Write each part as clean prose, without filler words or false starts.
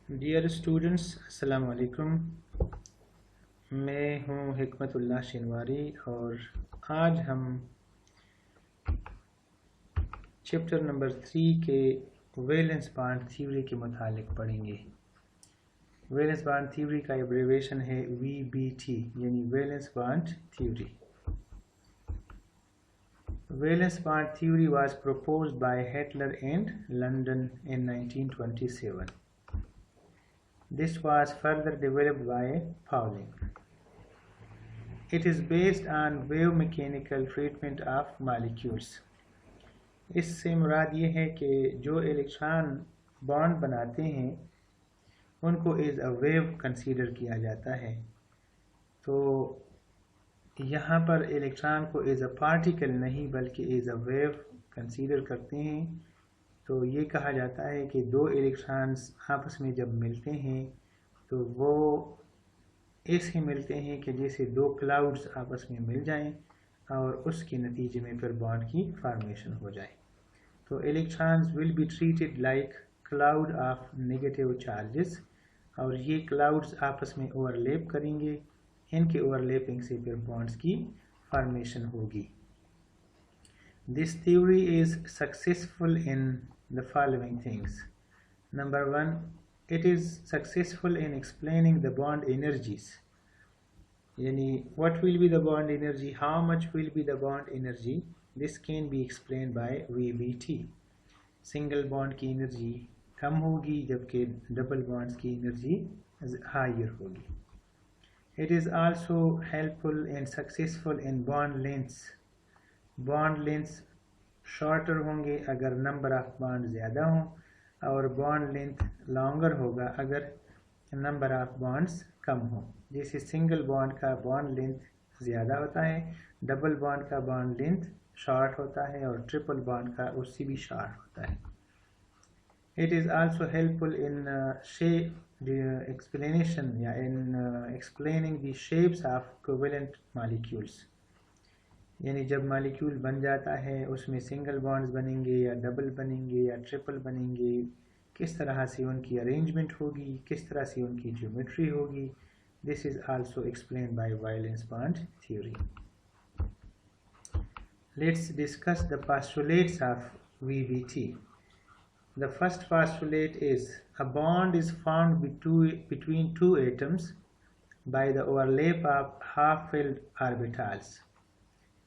Dear students, अस्सलाम वालेकुम। मैं हूं हिकमतुल्लाह शिनवारी और आज हम चैप्टर नंबर 3 के वैलेंस बॉन्ड थ्योरी के मुतालिक पढ़ेंगे। वैलेंस बॉन्ड थ्योरी का एब्रिविएशन है VBT, यानी valence bond theory. Valence bond theory was proposed by Hitler in London in 1927. This was further developed by Pauling. It is based on wave mechanical treatment of molecules. इससे मुराद ये है कि जो electron bond बनाते हैं उनको as a wave consider किया जाता है। तो यहाँ पर इलेक्ट्रॉन को एज अ पार्टिकल नहीं बल्कि एज अ वेव कंसीडर करते हैं। तो ये कहा जाता है कि दो इलेक्ट्रॉन्स आपस में जब मिलते हैं तो वो ऐसे मिलते हैं कि जैसे दो क्लाउड्स आपस में मिल जाएं और उसके नतीजे में फिर बॉन्ड की फॉर्मेशन हो जाए। तो electrons will be treated like cloud of negative charges, और ये क्लाउड्स आपस में ओवरलैप करेंगे। इनके ओवरलैपिंग से फिर बॉन्ड्स की फॉर्मेशन होगी। This theory is successful in the following things. Number 1, it is successful in explaining the bond energies. Yani, what will be the bond energy, how much will be the bond energy, this can be explained by VBT. Single bond की energy कम होगी जबकि double bonds की energy higher होगी। It is also helpful and successful in bond lengths. Bond lengths shorter होंगे अगर number of bond ज़्यादा हों, और बॉन्ड लेंथ लॉन्गर होगा अगर नंबर ऑफ बॉन्ड्स कम हो। जैसे सिंगल बॉन्ड का बॉन्ड लेंथ ज़्यादा होता है, डबल बॉन्ड का बॉन्ड लेंथ शॉर्ट होता है और ट्रिपल बॉन्ड का उससे भी शॉर्ट होता है। It is also helpful in explanation या in explaining the shapes of covalent molecules. यानी जब मॉलिक्यूल बन जाता है उसमें सिंगल बॉन्ड्स बनेंगे या डबल बनेंगे या ट्रिपल बनेंगे, किस तरह से उनकी अरेंजमेंट होगी, किस तरह से उनकी ज्योमेट्री होगी, this is also explained bye valence bond theory. Let's discuss the postulates of VBT. The first postulate is a bond is formed between two atoms by the overlap of half-filled orbitals.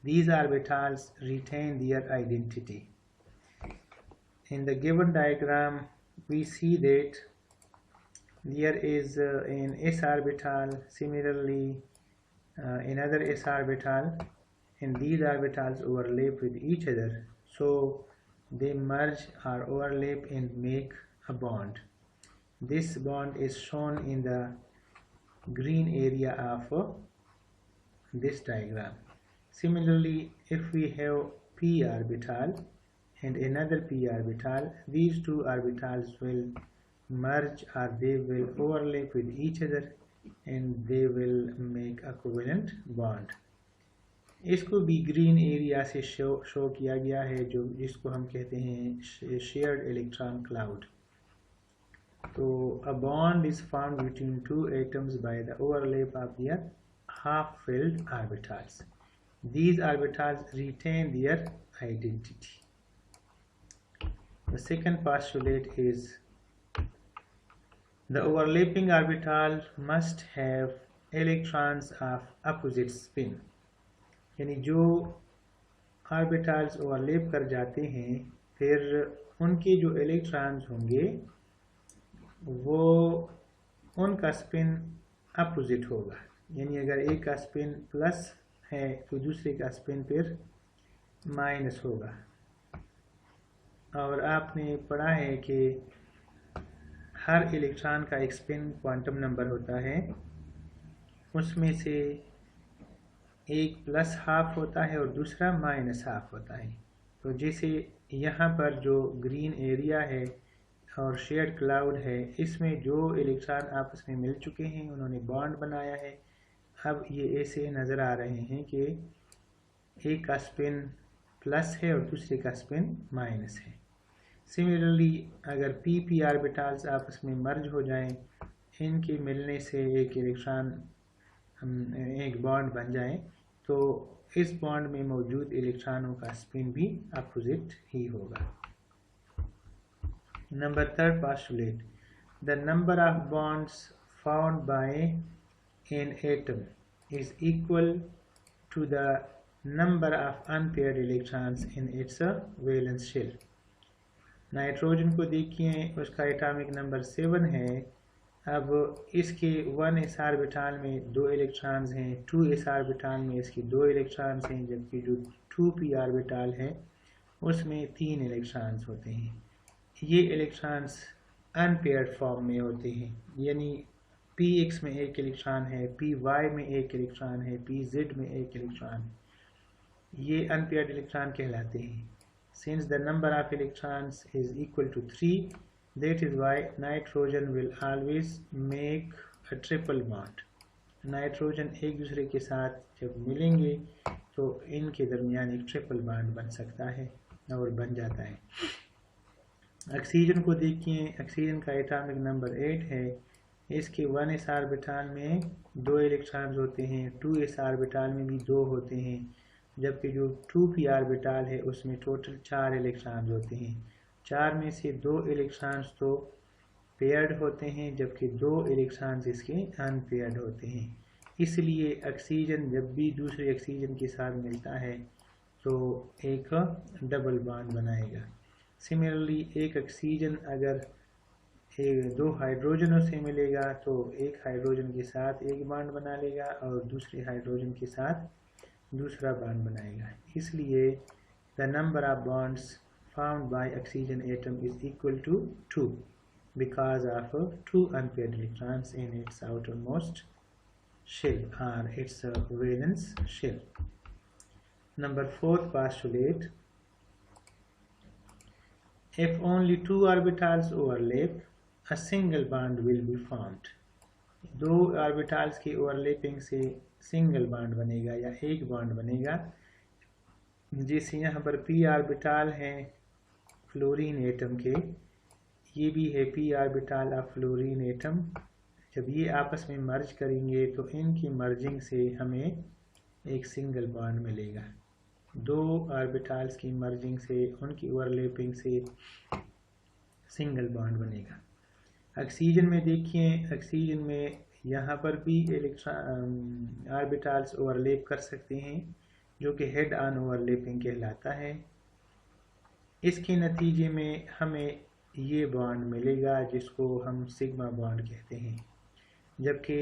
These orbitals retain their identity. In the given diagram, we see that there is an s orbital, similarly another s orbital, and these orbitals overlap with each other, so they merge or overlap and make a bond. This bond is shown in the green area of this diagram. Similarly, if we have p orbital and another p orbital, these two orbitals will merge or they will overlap with each other and they will make a covalent bond. इसको भी green area से show किया गया है, जो जिसको हम कहते हैं शेयर्ड इलेक्ट्रॉन क्लाउड। तो a bond is formed between two atoms by the overlap of their half filled orbitals. These orbitals retain their identity. The second postulate is the overlapping orbital must have electrons of opposite spin. यानी जो orbitals overlap कर जाते हैं फिर उनके जो electrons होंगे वो उनका स्पिन अपोजिट होगा। यानी अगर एक का स्पिन प्लस है तो दूसरे का स्पिन फिर माइनस होगा। और आपने पढ़ा है कि हर इलेक्ट्रॉन का एक स्पिन क्वांटम नंबर होता है, उसमें से एक प्लस हाफ होता है और दूसरा माइनस हाफ होता है। तो जैसे यहाँ पर जो ग्रीन एरिया है और शेयर्ड क्लाउड है, इसमें जो इलेक्ट्रॉन आपस में मिल चुके हैं उन्होंने बॉन्ड बनाया है। अब ये ऐसे नज़र आ रहे हैं कि एक का स्पिन प्लस है और दूसरे का स्पिन माइनस है। सिमिलरली अगर p ऑर्बिटल्स आपस में मर्ज हो जाएं, इनके मिलने से एक इलेक्ट्रॉन एक बॉन्ड बन जाए, तो इस बॉन्ड में मौजूद इलेक्ट्रॉनों का स्पिन भी अपोजिट ही होगा। Number 3 postulate, the number of bonds found by an atom is equal to the number of unpaired electrons in its valence shell। Nitrogen को देखिए, उसका एटॉमिक नंबर 7 है। अब इसके 1s ऑर्बिटल में 2 इलेक्ट्रॉन्स हैं, 2s ऑर्बिटल में इसकी 2 इलेक्ट्रॉन्स हैं, जबकि जो 2p ऑर्बिटल है उसमें 3 इलेक्ट्रॉन्स होते हैं। ये इलेक्ट्रॉन्स अनपेयर्ड फॉर्म में होते हैं, यानी px में एक इलेक्ट्रॉन है, py में एक इलेक्ट्रॉन है, pz में एक इलेक्ट्रॉन, ये अनपेयर्ड इलेक्ट्रॉन कहलाते हैं। Since the number of electrons is equal to 3, that is why nitrogen will always make a triple bond। Nitrogen एक दूसरे के साथ जब मिलेंगे तो इनके दरमियान एक ट्रिपल बॉन्ड बन सकता है और बन जाता है। ऑक्सीजन को देखिए, ऑक्सीजन का एटॉमिक नंबर 8 है। इसके 1s ऑर्बिटल में 2 इलेक्ट्रॉन्स होते हैं, 2s ऑर्बिटल में भी 2 होते हैं, जबकि जो 2p ऑर्बिटल है उसमें टोटल 4 इलेक्ट्रॉन्स होते हैं। 4 में से 2 इलेक्ट्रॉन्स तो पेयर्ड होते हैं, जबकि 2 इलेक्ट्रॉन्स इसके अनपेयर्ड होते हैं। इसलिए ऑक्सीजन जब भी दूसरे ऑक्सीजन के साथ मिलता है तो एक डबल बॉन्ड बनाएगा। सिमिलरली एक ऑक्सीजन अगर 2 हाइड्रोजनों से मिलेगा तो एक हाइड्रोजन के साथ एक बॉन्ड बना लेगा और दूसरे हाइड्रोजन के साथ दूसरा बॉन्ड बनाएगा। इसलिए the number of bonds found by oxygen atom is equal to 2 because of 2 unpaired electrons in its outermost shell और its valence shell. Number 4 postulate, if only 2 orbitals overlap, a single bond will be formed। 2 orbitals की overlapping से single bond बनेगा या एक bond बनेगा। जैसे यहाँ पर p ऑर्बिटल हैं फ्लोरीन एटम के, ये भी है p orbital of fluorine atom. जब ये आपस में मर्ज करेंगे तो इनकी मर्जिंग से हमें एक सिंगल बॉन्ड मिलेगा। 2 ऑर्बिटल्स की मर्जिंग से, उनकी ओवरलैपिंग से सिंगल बॉन्ड बनेगा। ऑक्सीजन में देखिए, ऑक्सीजन में यहाँ पर भी इलेक्ट्रॉन ऑर्बिटल्स ओवरलैप कर सकते हैं, जो कि हेड ऑन ओवरलैपिंग कहलाता है। इसके नतीजे में हमें ये बॉन्ड मिलेगा जिसको हम सिग्मा बॉन्ड कहते हैं, जबकि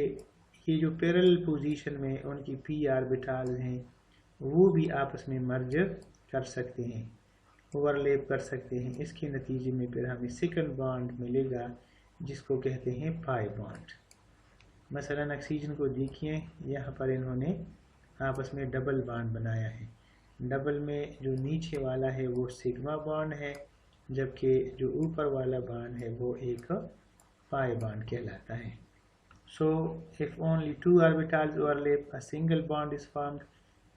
ये जो पैरेलल पोजीशन में उनकी p ऑर्बिटल्स हैं वो भी आपस में मर्ज कर सकते हैं, ओवरलैप कर सकते हैं। इसके नतीजे में फिर हमें सेकंड बॉन्ड मिलेगा जिसको कहते हैं पाई बॉन्ड। मसलन ऑक्सीजन को देखिए, यहाँ पर इन्होंने आपस में डबल बॉन्ड बनाया है। डबल में जो नीचे वाला है वो सिग्मा बॉन्ड है, जबकि जो ऊपर वाला बॉन्ड है वो एक पाई बॉन्ड कहलाता है। So if only 2 orbitals overlap, a single bond is formed,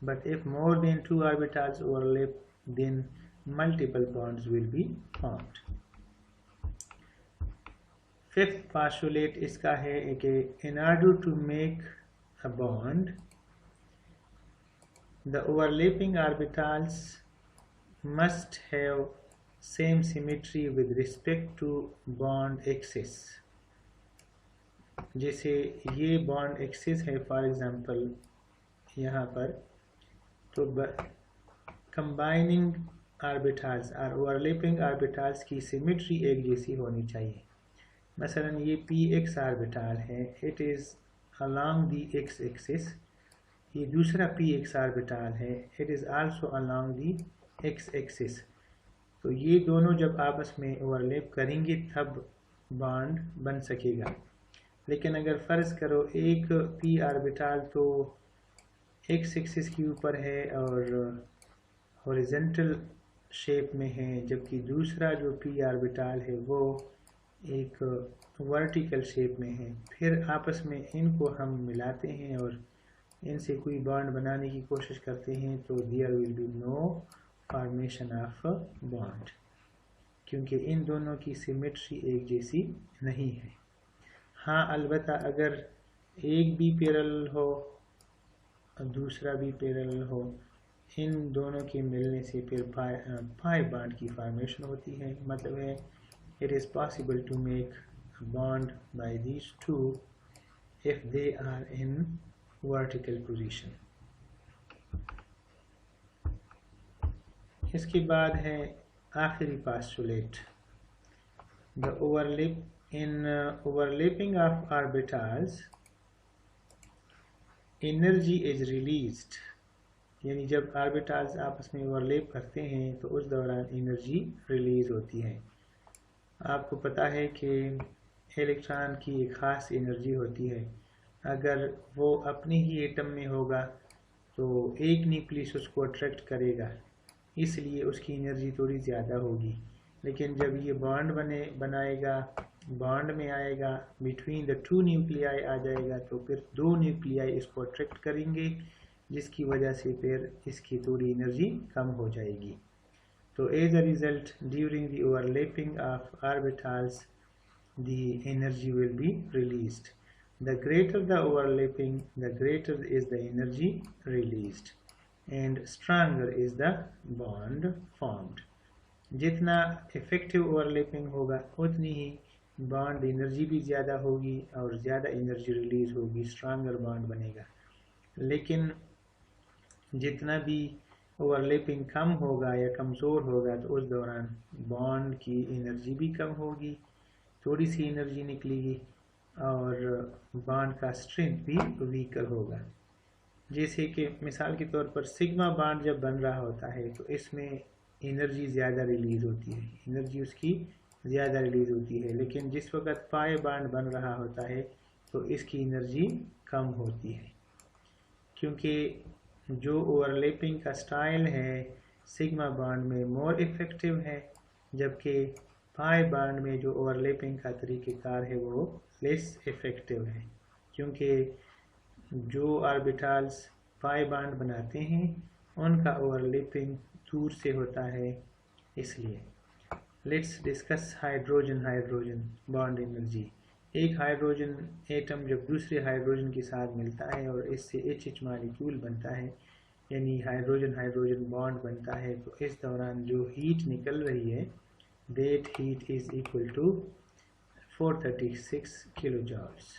but if more than 2 orbitals overlap, then multiple bonds will be formed. 5th postulate इसका है कि in order to make a bond, the overlapping orbitals must have same symmetry with respect to bond axis। जैसे ये bond axis है for example यहाँ पर, तो combining orbitals और ओवरलैपिंग ऑर्बिटल्स की सिमेट्री एक जैसी होनी चाहिए। मसलन ये px ऑर्बिटल है, it is along the x axis. ये दूसरा px ऑर्बिटल है, it is also along the x axis. तो ये दोनों जब आपस में ओवरलैप करेंगे तब बॉन्ड बन सकेगा। लेकिन अगर फ़र्ज़ करो एक p ऑर्बिटल तो x एक्सिस के ऊपर है और हॉरिजॉन्टल शेप में है, जबकि दूसरा जो p ऑर्बिटल है वो एक वर्टिकल शेप में है, फिर आपस में इनको हम मिलाते हैं और इनसे कोई बॉन्ड बनाने की कोशिश करते हैं, तो there will be no formation of bond. क्योंकि इन दोनों की सिमेट्री एक जैसी नहीं है। हाँ, अलबत्ता अगर एक भी पैरेलल हो और दूसरा भी पैरेलल हो, इन दोनों के मिलने से फिर पाई बॉन्ड की फॉर्मेशन होती है। मतलब है it is possible to make a bond by these two if they are in vertical position. इसके बाद है आखिरी postulate, the overlapping of orbitals energy is released, यानी जब ऑर्बिटल्स आपस में ओवरलैप करते हैं तो उस दौरान एनर्जी रिलीज होती है। आपको पता है कि इलेक्ट्रॉन की एक ख़ास एनर्जी होती है, अगर वो अपने ही एटम में होगा तो एक न्यूक्लियस उसको अट्रैक्ट करेगा, इसलिए उसकी एनर्जी थोड़ी ज़्यादा होगी। लेकिन जब ये बॉन्ड बनाएगा, बॉन्ड में आएगा, बिटवीन द टू न्यूक्लियाई आ जाएगा, तो फिर दो न्यूक्लियाई इसको अट्रैक्ट करेंगे, जिसकी वजह से फिर इसकी थोड़ी एनर्जी कम हो जाएगी। So as a result, during the overlapping of orbitals, the energy will be released. The greater the overlapping, the greater is the energy released, and stronger is the bond formed. जितना effective overlapping होगा उतनी ही bond energy भी ज़्यादा होगी और ज़्यादा energy release होगी, stronger bond बनेगा। लेकिन जितना भी ओवरलैपिंग कम होगा या कमज़ोर होगा तो उस दौरान बॉन्ड की एनर्जी भी कम होगी, थोड़ी सी एनर्जी निकलेगी और बॉन्ड का स्ट्रेंथ भी वीकर होगा। जैसे कि मिसाल के तौर पर सिग्मा बॉन्ड जब बन रहा होता है तो इसमें एनर्जी ज़्यादा रिलीज़ होती है, एनर्जी उसकी ज़्यादा रिलीज़ होती है। लेकिन जिस वक्त पाई बॉन्ड बन रहा होता है तो इसकी एनर्जी कम होती है, क्योंकि जो ओवरलैपिंग का स्टाइल है सिग्मा बॉन्ड में मोर इफ़ेक्टिव है, जबकि पाई बॉन्ड में जो ओवरलैपिंग का तरीक़ेकार है वो लेस इफ़ेक्टिव है, क्योंकि जो ऑर्बिटल्स पाई बॉन्ड बनाते हैं उनका ओवरलैपिंग दूर से होता है। इसलिए let's discuss hydrogen bond energy. एक हाइड्रोजन एटम जब दूसरे हाइड्रोजन के साथ मिलता है और इससे HH मॉलिक्यूल बनता है, यानी हाइड्रोजन बॉन्ड बनता है, तो इस दौरान जो हीट निकल रही है that heat is equal to 436 kilo joules.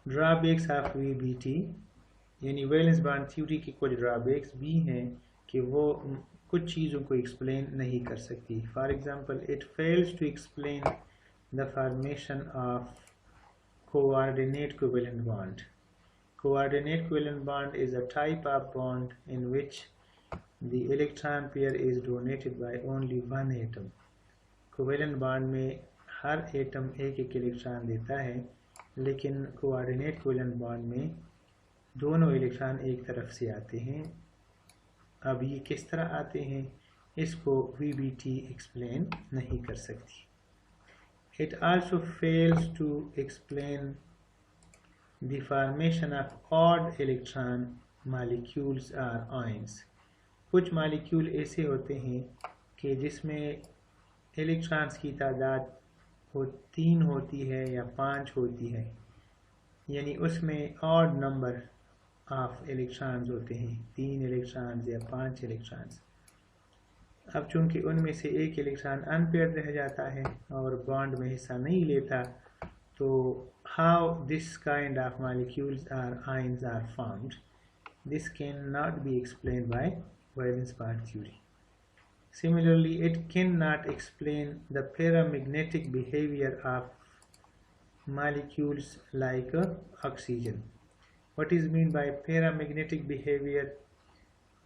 Drawbacks of VBT, यानी वैलेंस बॉन्ड थ्योरी के कुछ ड्रॉबैक्स भी हैं कि वो कुछ चीज़ों को एक्सप्लेन नहीं कर सकती। For example, it fails to explain the formation of coordinate covalent bond. Coordinate covalent bond is a type of bond in which the electron pair is donated by only one atom. Covalent bond में हर atom एक electron देता है, लेकिन coordinate covalent bond में दोनों electron एक तरफ से आते हैं। अब ये किस तरह आते हैं इसको VBT एक्सप्लेन नहीं कर सकती। It also fails to explain the formation of odd electron molecules or ions. कुछ मॉलिक्यूल ऐसे होते हैं कि जिसमें इलेक्ट्रॉन्स की तादाद 3 होती है या 5 होती है, यानी उसमें ऑड नंबर ऑफ इलेक्ट्रॉन्स होते हैं, 3 इलेक्ट्रॉन्स या 5 इलेक्ट्रॉन्स। अब चूंकि उनमें से एक इलेक्ट्रॉन अनपेयर्ड रह जाता है और बॉन्ड में हिस्सा नहीं लेता, तो how this kind of molecules or ions are formed, this cannot be explained by valence bond theory. Similarly, it cannot explain the paramagnetic behavior of molecules like oxygen. What is meant by paramagnetic behavior?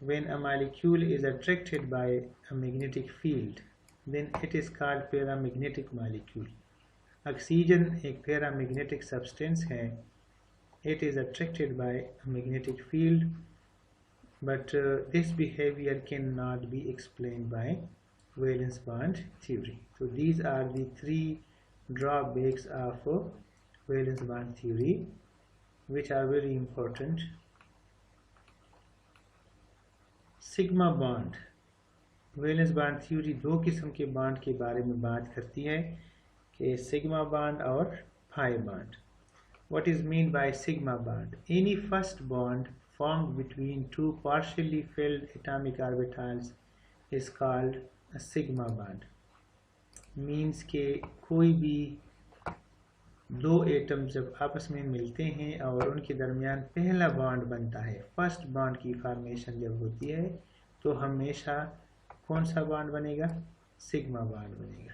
When a molecule is attracted by a magnetic field, then it is called paramagnetic molecule. Oxygen एक paramagnetic substance है, it is attracted by a magnetic field, but this behavior cannot be explained by valence bond theory. So these are the 3 drawbacks of valence bond theory which are very important. Sigma bond, valence bond theory दो किस्म के bond के बारे में बात करती है कि सिग्मा बॉन्ड और pi bond. What is mean by sigma bond? Any first bond formed between two partially filled atomic orbitals is called a sigma bond. Means के कोई भी दो एटम जब आपस में मिलते हैं और उनके दरमियान पहला बॉन्ड बनता है, फर्स्ट बॉन्ड की फॉर्मेशन जब होती है तो हमेशा कौन सा बॉन्ड बनेगा? सिग्मा बॉन्ड बनेगा.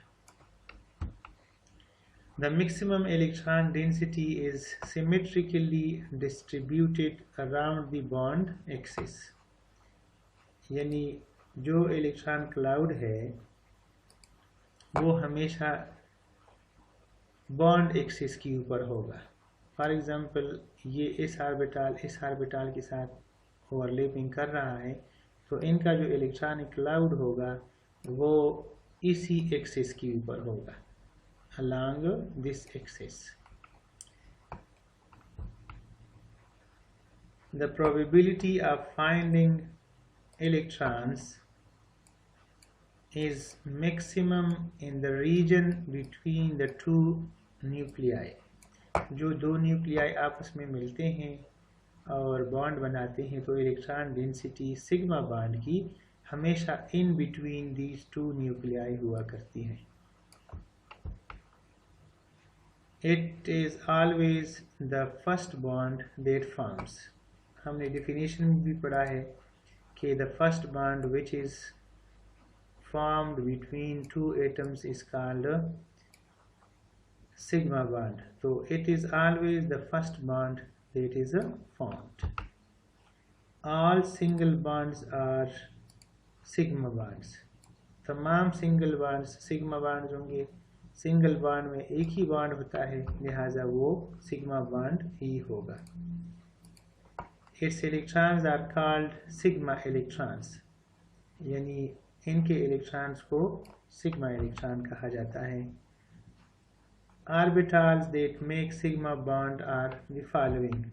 The maximum electron density is symmetrically distributed around the bond axis. यानी जो इलेक्ट्रॉन क्लाउड है वो हमेशा बॉन्ड एक्सिस के ऊपर होगा. फॉर एग्जांपल ये इस ऑर्बिटल के साथ ओवरलैपिंग कर रहा है तो इनका जो इलेक्ट्रॉनिक क्लाउड होगा वो इसी एक्सिस के ऊपर होगा, along this axis. The probability of finding electrons is maximum in the region between the two nuclei. जो दो न्यूक्लियाई आपस में मिलते हैं और बॉन्ड बनाते हैं तो इलेक्ट्रॉन डेंसिटी सिग्मा बॉन्ड की हमेशा in between these two nuclei हुआ करती है. It is always the first bond that forms. हमने definition में भी पढ़ा है कि the first bond which is formed between two atoms is called a sigma bond. So it is always the first bond that is formed. All single bonds are sigma bonds. तमाम single bonds sigma bonds होंगे. Single bond में एक ही bond होता है लिहाजा वो sigma bond ही होगा. Its electrons are called sigma electrons, यानी इनके इलेक्ट्रॉन्स को सिग्मा इलेक्ट्रॉन कहा जाता है. Orbitals that make sigma bond are the following.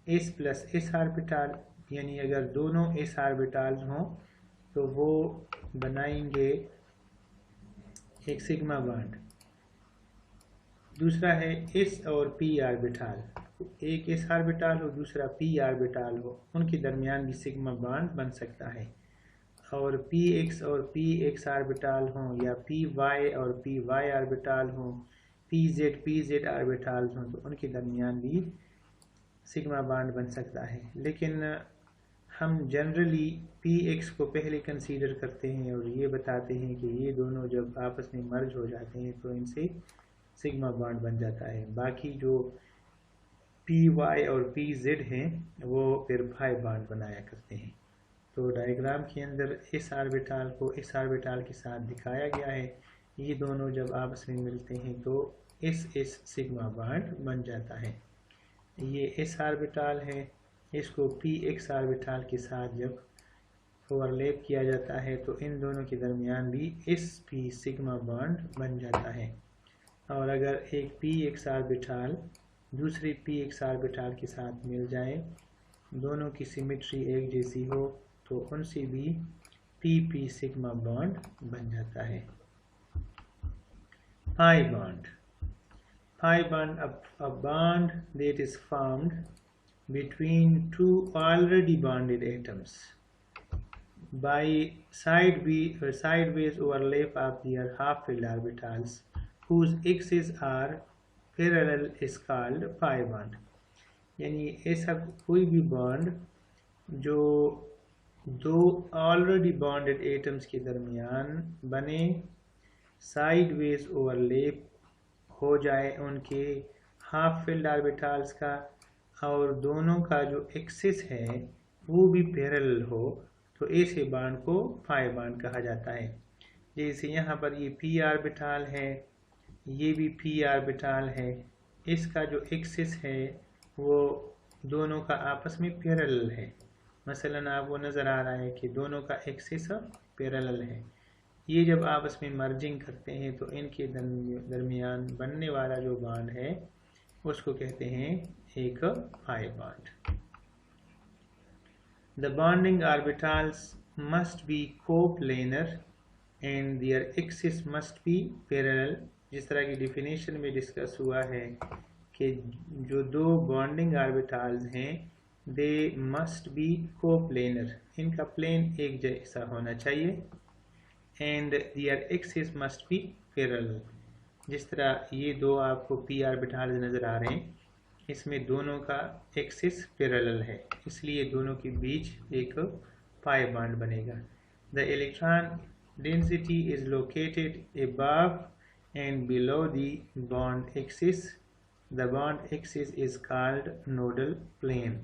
s plus s orbital, यानी अगर दोनों s ऑर्बिटल्स हों तो वो बनाएंगे एक सिग्मा बॉन्ड. दूसरा है s और p ऑर्बिटल, एक s ऑर्बिटल हो दूसरा p ऑर्बिटल हो, उनके दरमियान भी सिग्मा बॉन्ड बन सकता है. और px और px ऑर्बिटल हो या py और py ऑर्बिटल हो, pz ऑर्बिटल हो तो उनके दरमियान भी सिग्मा बॉन्ड बन सकता है. लेकिन हम जनरली px को पहले कंसीडर करते हैं और ये बताते हैं कि ये दोनों जब आपस में मर्ज हो जाते हैं तो इनसे सिग्मा बॉन्ड बन जाता है. बाकी जो py और pz हैं वो फिर पाई बॉन्ड बनाया करते हैं. तो डायग्राम के अंदर इस ऑर्बिटल को इस ऑर्बिटल के साथ दिखाया गया है. ये दोनों जब आपस में मिलते हैं तो इस सिग्मा बॉन्ड बन जाता है. ये इस ऑर्बिटल है, इसको px ऑर्बिटल के साथ जब ओवरलैप किया जाता है तो इन दोनों के दरमियान भी इस p सिग्मा बॉन्ड बन जाता है. और अगर एक px ऑर्बिटल दूसरी px ऑर्बिटल के साथ मिल जाए, दोनों की सिमेट्री एक जैसी हो तो उनसे भी pp सिग्मा बॉन्ड बन जाता है. Pi bond. Pi bond, a bond that is formed between two already bonded atoms by sideways overlap of their half-filled orbitals whose axes are parallel is called pi bond. यानी ऐसा कोई भी bond जो दो already bonded atoms के दरमियान बने, sideways overlap हो जाए उनके हाफ फिल्ड ऑर्बिटल्स का और दोनों का जो एक्सिस है वो भी पैरेलल हो तो ऐसे बॉन्ड को पाई बॉन्ड कहा जाता है. जैसे यहाँ पर ये p ऑर्बिटल है, ये भी p ऑर्बिटल है, इसका जो एक्सिस है वो दोनों का आपस में पैरेलल है. मसलन आपको नज़र आ रहा है कि दोनों का एक्सिस पैरेलल है. ये जब आपस में मर्जिंग करते हैं तो इनके दरमियान बनने वाला जो बॉन्ड है उसको कहते हैं एक pi bond. The bonding orbitals must be coplanar and their axis must be parallel। जिस तरह की डिफिनेशन में डिस्कस हुआ है कि जो दो बॉन्डिंग ऑर्बिटल्स हैं दे मस्ट बी कोप्लेनर, इनका प्लेन एक जैसा होना चाहिए, and their axis must be parallel. जिस तरह ये दो आपको पी ऑर्बिटल्स नज़र आ रहे हैं, इसमें दोनों का एक्सिस पैरेलल है, इसलिए दोनों के बीच एक पाई बॉन्ड बनेगा। The electron density is located above and below the bond axis. The bond axis is called nodal plane।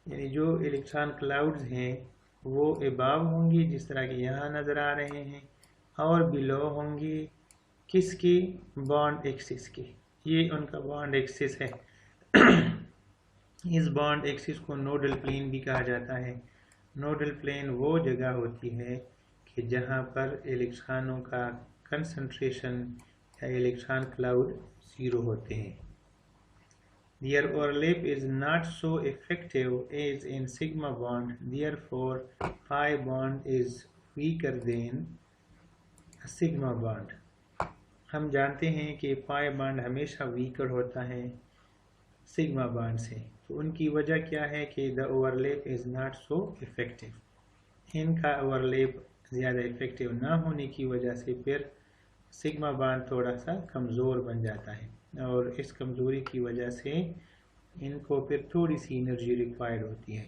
यानी जो इलेक्ट्रॉन क्लाउड्स हैं वो अबाव होंगी जिस तरह के यहाँ नज़र आ रहे हैं, और बिलो होंगी किसकी, बॉन्ड एक्सिस की। ये उनका बॉन्ड एक्सिस है। इस बॉन्ड एक्सिस को नोडल प्लेन भी कहा जाता है। नोडल प्लेन वो जगह होती है कि जहाँ पर इलेक्ट्रॉनों का कंसंट्रेशन या इलेक्ट्रॉन क्लाउड ज़ीरो होते हैं। Their overlap is not so effective as in sigma bond, therefore pi bond is weaker than a sigma bond। हम जानते हैं कि पाई बॉन्ड हमेशा वीकर होता है सिग्मा बॉन्ड से, तो उनकी वजह क्या है कि the overlap is not so effective. इनका ओवरलैप ज़्यादा इफ़ेक्टिव ना होने की वजह से फिर सिग्मा बॉन्ड थोड़ा सा कमज़ोर बन जाता है, और इस कमज़ोरी की वजह से इनको फिर थोड़ी सी एनर्जी रिक्वायर्ड होती है,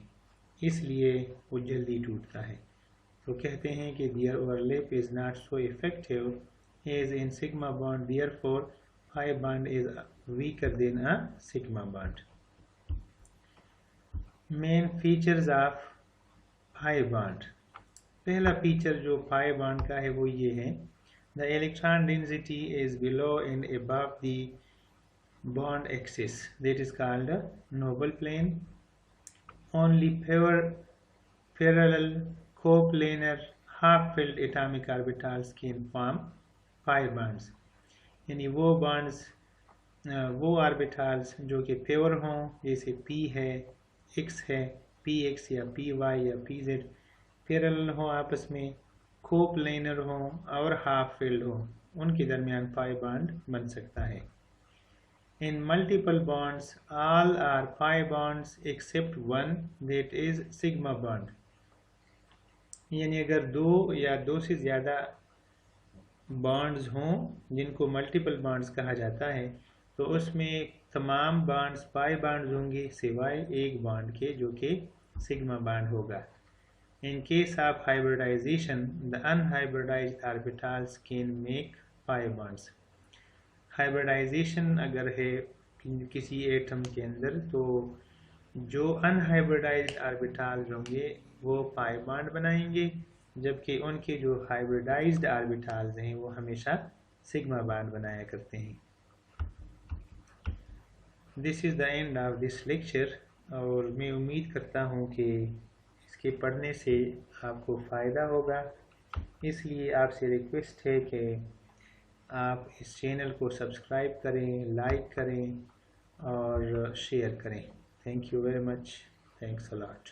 इसलिए वो जल्दी टूटता है। तो कहते हैं कि their overlap is not so effective as in sigma bond, therefore pi bond is weaker than a sigma bond। Main features of pi bond. पहला फीचर जो पाई बॉन्ड का है वो ये है, the electron density is below and above the bond axis, that is called a noble plane। Only parallel coplanar half-filled atomic orbitals can form pi bonds। यानी वो bonds वो ऑर्बिटल्स जो कि प्योर हों, जैसे p है, x है, px या py या pz, पैरेलल हों आपस में, कोप्लेनर हों और हाफ फिल्ड हों, उनके दरमियान पाई बॉन्ड बन सकता है। In multiple bonds, all are pi bonds except one, that is sigma bond। यानी अगर दो या दो से ज़्यादा बॉन्ड्स हों जिनको मल्टीपल बॉन्ड्स कहा जाता है, तो उसमें तमाम बॉन्ड्स पाई बॉन्ड्स होंगे सिवाय एक बॉन्ड के जो कि सिग्मा बॉन्ड होगा। In case of hybridization, the unhybridized orbitals can make pi bonds। Hybridization अगर है किसी एटम के अंदर, तो जो अनहाइब्रिडाइज्ड ऑर्बिटल्स होंगे वो पाई बॉन्ड बनाएंगे, जबकि उनके जो हाइब्रिडाइज्ड ऑर्बिटल्स हैं वो हमेशा सिग्मा बॉन्ड बनाया करते हैं। This is the end of this lecture, और मैं उम्मीद करता हूँ कि इसके पढ़ने से आपको फ़ायदा होगा, इसलिए आपसे रिक्वेस्ट है कि आप इस चैनल को सब्सक्राइब करें, लाइक करें और शेयर करें। Thank you very much, thanks a lot.